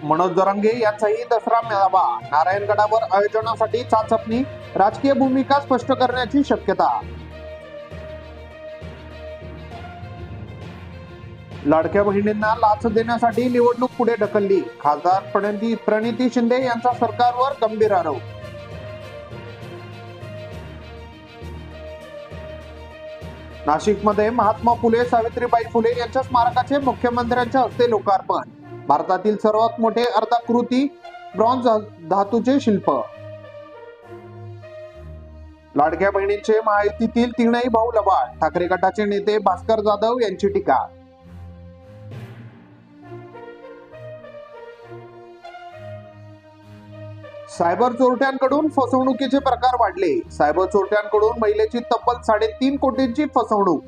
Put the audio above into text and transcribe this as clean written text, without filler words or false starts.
मनोज जरांगे यांचाही दसरा मेळावा, नारायणगडावर आयोजनासाठी चाचपणी, राजकीय भूमिका स्पष्ट करण्याची शक्यता. लाडक्या बहिणींना लाच देण्यासाठी निवडणूक पुढे ढकलली, खासदार प्रणिती शिंदे यांचा सरकारवर गंभीर आरोप. नाशिकमध्ये महात्मा फुले सावित्रीबाई फुले यांच्या स्मारकाचे मुख्यमंत्र्यांच्या हस्ते लोकार्पण, भारतातील सर्वात मोठे अर्धाकृती ब्रॉन्झ धातूचे शिल्प. लाडक्या बहिणींचे महायुतीतील तीनही भाऊ लबाड, ठाकरे गटाचे नेते भास्कर जाधव यांची टीका. सायबर चोरट्यांकडून फसवणुकीचे प्रकार वाढले, सायबर चोरट्यांकडून महिलेची तब्बल 3.5 कोटींची फसवणूक.